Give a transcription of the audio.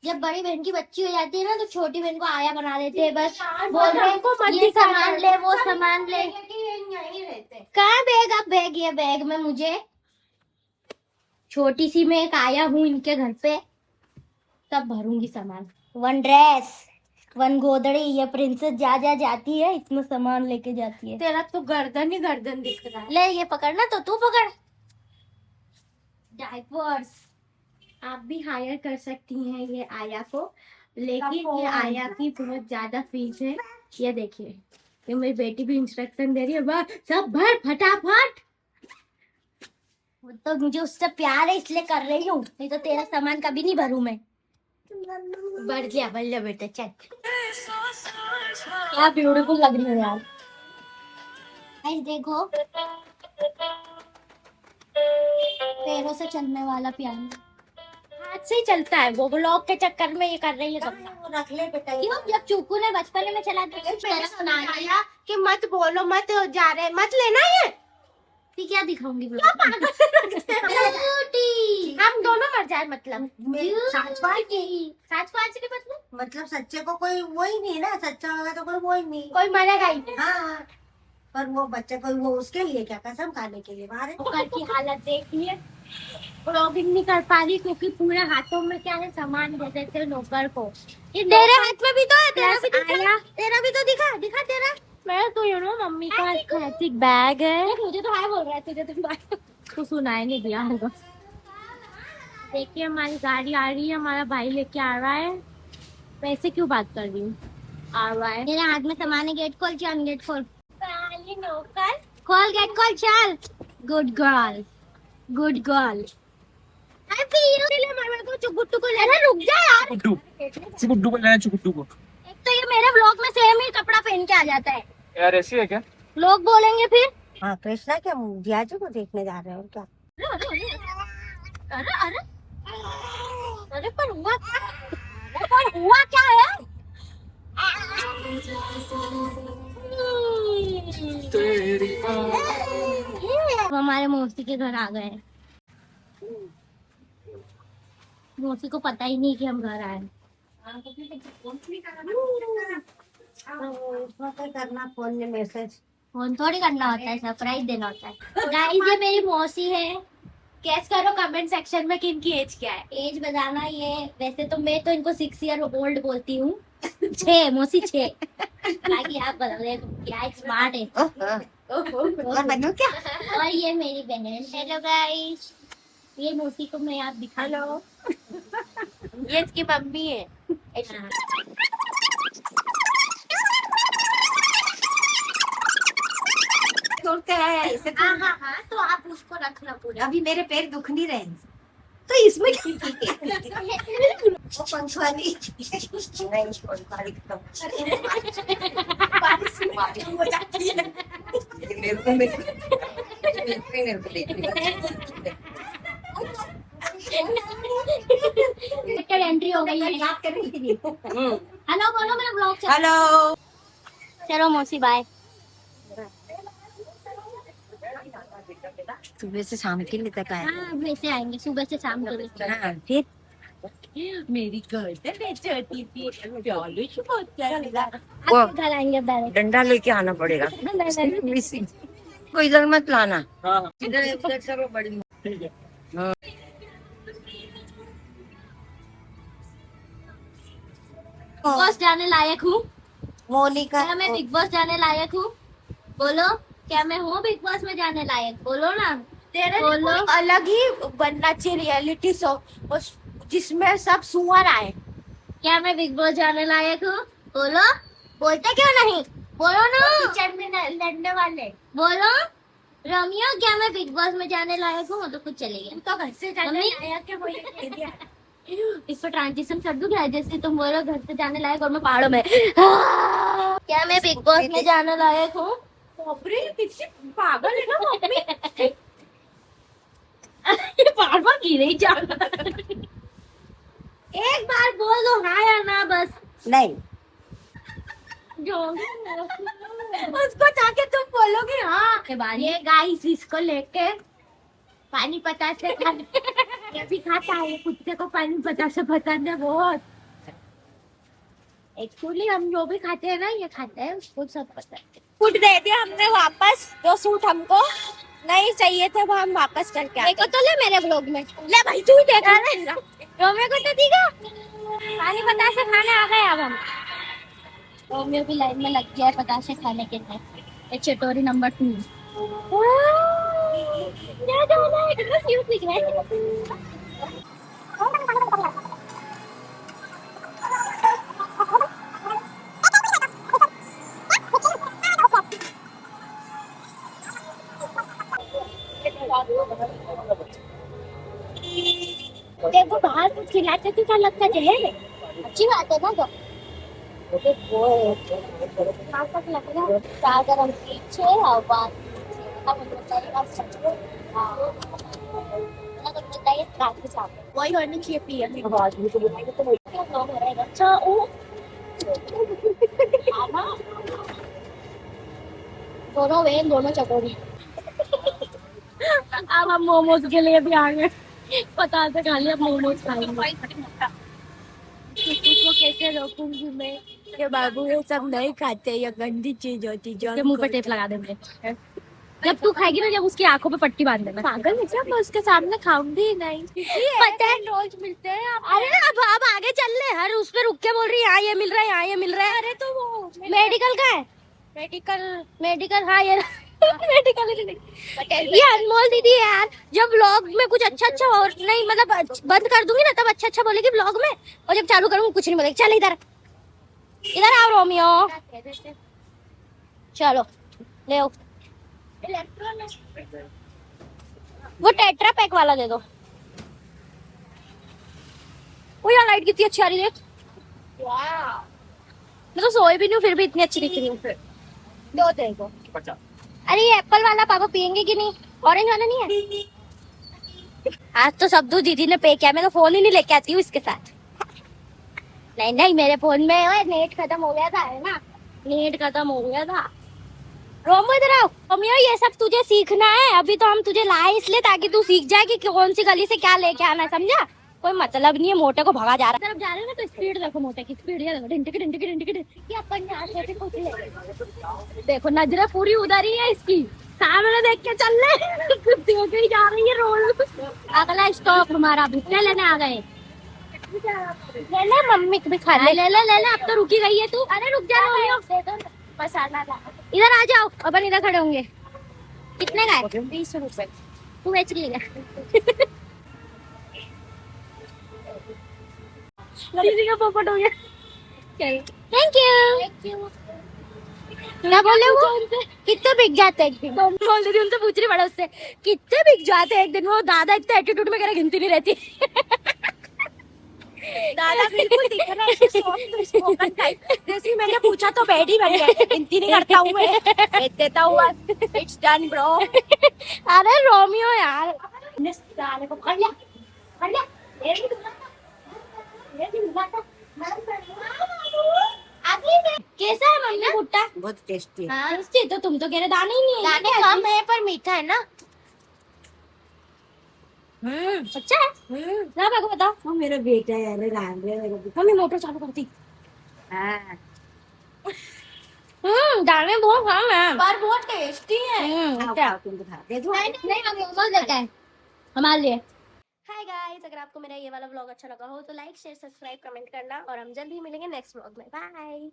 जब बड़ी बहन की बच्ची हो जाती है ना तो छोटी बहन को आया बना देते हैं। बस बोल रहे हैं ये सामान ले वो सामान ले। कहाँ बैग? अब बैग, ये बैग में मुझे छोटी सी मैं एक आया हूँ इनके घर पे, तब भरूंगी सामान। 1 ड्रेस 1 गोदड़ी, ये प्रिंसेस जा जाती है इसमें सामान लेके जाती है। तेरा तो गर्दन ही गर्दन दिख रहा है। ले ये पकड़ना, तो तू पकड़। डायपर्स आप भी हायर कर सकती हैं ये आया को, लेकिन ये आया की बहुत ज्यादा फीस है। ये देखिए, ये मेरी बेटी भी इंस्ट्रक्शन दे रही है, वाह सब भर फटाफट। वो तो मुझे उससे प्यार है इसलिए कर रही हूँ, नहीं तो तेरा सामान कभी नहीं भरूं मैं। बढ़ लिया बेटा, चल। क्या ब्यूटीफुल लग रही है यार। गाइस देखो, पैरों से चलने वाला पियानो। हाथ से ही चलता है, वो ब्लॉग के चक्कर में ये कर रही है सब। वो रख ले बेटा। क्यों? जब चूकू ने बचपन में चला दिया सुनाया कि मत बोलो, मत जा रहे, मत लेना ये। फिर क्या दिखाऊंगी? हम दोनों मर जाए मतलब। मतलब सच्चे को कोई वो ही नहीं ना, सच्चा होगा तो कोई वो ही नहीं, कोई मरेगा ही। हाँ, पर वो बच्चे को वो उसके लिए क्या, कसम खाने के लिए बाहर नौकर की हालत देखिए, ब्लॉगिंग नहीं कर पा रही क्योंकि पूरे हाथों में क्या है, सामान दे देते नौकर को। ये तेरे हाथ में भी तो है, तेरा भी दिखा, तेरा भी तो दिखा तेरा। मैं तो यू नो मम्मी का एस्थेटिक बैग है। मुझे तो हाय बोल रहा है, तुझे तो बाय। तो सुनाई नहीं दिया होगा। देखिए हमारी गाड़ी आ रही है, हमारा भाई लेके आ रहा है। वैसे क्यों बात कर रही हूँ, आ रहा है। मेरे हाथ में सामान है, गेट खोल, चल गेट खोल। पहली नौकर खोल गेट खोल, चल। Good girl, good girl. चुगुट्टू को लेना, रुक जा यार। चुगुड्डू को लेना, चुगुड्डू को। एक तो ये मेरे व्लॉग में सेम ही कपड़ा पहन के आ जाता है यार ऐसी है क्या? लोग बोलेंगे फिर। हाँ, कृष्णा क्या जिया जी को देखने जा रहे हो क्या? अरे अरे अरे पर हुआ क्या है? हमारे मौसी के घर आ गए। मौसी को पता ही नहीं कि हम घर आए। करना फोन में मैसेज, फोन थोड़ी करना होता है, सरप्राइज देना होता है। गाइस ये मेरी मौसी है। गेस करो कमेंट सेक्शन में किनकी एज क्या है। एज बताना। ये वैसे तो मैं तो इनको 6 ईयर ओल्ड बोलती हूँ। 6 मौसी 6। बाकी आप बता दे क्या स्मार्ट है। और बनू क्या? और ये मेरी बहन। हेलो गाइस, ये मौसी को मैं आप दिखा लो। ये इसकी मम्मी है। ऐसे हाँ, तो आप उसको रखना पूरा। अभी मेरे पैर दुख नहीं रहे, तो इसमें वो पंखवाली नहीं, पंखवाली बारिश हो जाती है। मेरे को एंट्री हो गई है। हेलो बोलो, मेरा ब्लॉग चल। हेलो, चलो मौसी बाय। सुबह से शाम के लिए तक आए। हाँ वैसे आएंगे सुबह से शाम के लिए। हाँ, फिर मेरी गर्दन बेच होती थी, प्याले की बात क्या है। आपके घर आएंगे डायरेक्ट। डंडा लेके आना पड़ेगा, कोई इधर मत लाना। हाँ इधर सब बड़ी। ठीक है। बिग बॉस जाने लायक हूँ? मोनिका, क्या मैं बिग बॉस जाने लायक हूँ? बोलो, क्या मैं हूँ बिग बॉस में जाने लायक? बोलो ना। तेरे बोलो। लिए कोई अलग ही बनना चाहिए रियलिटी शो, जिसमें सब सुअर आए। क्या मैं बिग बॉस जाने लायक हूँ? बोलो। बोलते क्यों नहीं? बोलो ना। किचन में लड़ने वाले बोलो रोमियो, क्या मैं बिग बॉस में जाने लायक हूँ? तो कुछ चले गया। तो घर से जाने मम्मी? लायक है, वो ये कह दिया। इस पर ट्रांजिशन कर दूं क्या? जैसे तुम बोलो घर से जाने लायक और मैं पहाड़ों में। क्या मैं बिग बॉस में जाने लायक हूँ? बापरे, किसी पागल है ना मम्मी। ये बार-बार गिर ही जा। एक बार बोल दो हाँ या ना बस। नहीं, जो उसको जाके तुम बोलोगे हाँ। ये गाइस इसको लेके पानी पता से ये भी खाता है, कुत्ते को पानी पता से पसंद है बहुत। एक्चुअली हम जो भी खाते हैं ना ये खाते हैं, उसको सब पता है। सूट दे दिया हमने वापस, जो सूट हमको नहीं चाहिए थे वो हम वापस करके आए। मेरे को तो ले मेरे ब्लॉग में। ले भाई तू ही देख। रोमियो को तो दिखा। पानी बतासे खाने आ गए अब हम। रोमियो भी लाइन में लग गया है बतासे खाने के लिए। ये चटोरी नंबर 2। क्या जाना है, कितना क्यूट दिख रहा है। देखो बाहर कुछ खिलाते तो क्या लगता है जहर है। अच्छी बात है ना तो। चादर हम पीछे और बात बताइए रात के साथ वही होने चाहिए पिया। क्यों लोग हो रहेगा। अच्छा ओ दोनों वेन दोनों चटोरी। अब हम मोमोज के लिए भी आ गए। पता से खा लिया मोमोज खाएंगे। को कैसे रोकूंगी मैं ये बाबू ये सब नहीं खाते, ये गंदी चीज होती जो मुंह पे टेप लगा देंगे। जब तू खाएगी ना जब उसकी आंखों पे पट्टी बांध देना। पागल है क्या, मैं उसके सामने खाऊंगी नहीं। पता है रोज मिलते हैं अरे अब आगे चल ले। हर उस पे रुक के बोल रही है यहाँ ये मिल रहा है यहाँ ये मिल रहा है। अरे तो वो मेडिकल का है। मेडिकल हाँ ये मेडिकल ये अनमोल दीदी है यार। जब व्लॉग में कुछ अच्छा और नहीं मतलब बंद कर दूंगी ना तब अच्छा बोलेगी व्लॉग में, और जब चालू करूंगी कुछ नहीं बोलेगी। चल इधर इधर आओ रोमियो। चलो ले आओ। वो टेट्रा पैक वाला दे दो। वो यार लाइट कितनी अच्छी आ रही है। मैं तो सोई भी नहीं हूँ फिर भी इतनी अच्छी दिख रही हूँ। दो दे दो। 50। अरे ये एप्पल वाला पापा पियेंगे कि नहीं? ऑरेंज वाला नहीं है? आज तो सब दूध दीदी ने पे किया। मैं तो फोन ही नहीं लेके आती हूँ इसके साथ। नहीं मेरे फोन में ओए नेट खत्म हो गया था है ना। नेट खत्म हो गया था। रोमो इधर आओ। रोमियो ये सब तुझे सीखना है। अभी तो हम तुझे लाए इसलिए ताकि तू सीख जाए कि कौन सी गली से क्या लेके आना है, समझा? कोई मतलब नहीं है। मोटे को भगा जा रहा है। तरफ जा रहे हैं ना तो स्पीड देखो। मोटे की स्पीड ये देखो। ढिंटिक अपन यहाँ से भी कुछ ले। देखो नजरें पूरी उधर ही है इसकी। सामने देख के चल ले। कुत्ती होके ही जा रही है रोड। अगला स्टॉप हमारा भुट्टे लेने आ गए। ले ले मम्मी भी खा ले। ले अब तो रुकी गई है तू। अरे रुक जा रोमियो। मसाला ला। इधर आ जाओ। अपन इधर खड़े होंगे। कितने का है? 20 रुपए। तू बेच के ले। दीदी का पोपट हो गया। Thank you. क्या बोले वो? कितने बिक जाते हैं एक दिन? बोल रही उनसे पूछ रही बड़ा उससे कितने बिक जाते हैं एक दिन? वो दादा इतने एटीट्यूड में करे गिनती नहीं रहती। दादा बिल्कुल दिख रहा है सॉफ्ट स्पोकन टाइप। जैसे मैंने पूछा तो बैठी बन गया। गिनती नहीं करता हूँ मैं, भेज देता हूँ। It's done bro. अरे रोमियो यार साले को कर लिया। कैसा है मम्मी भुट्टा? बहुत टेस्टी है। हाँ तो तुम तो कह रहे दाने ही नहीं है। दाने कम है पर मीठा है ना। अच्छा है ना। मेरे को बता। वो मेरा बेटा है अरे राम रे मेरा बेटा। मम्मी मोटर चालू करती। हाँ दाने बहुत कम है पर बहुत टेस्टी है। आओ, क्या? आओ, तुम दिखा दे दो। नहीं हम मोमोज लेके आए हमारे लिए। हाय गाइस, अगर आपको मेरा ये वाला व्लॉग अच्छा लगा हो तो लाइक शेयर सब्सक्राइब कमेंट करना, और हम जल्द ही मिलेंगे नेक्स्ट व्लॉग में। बाय।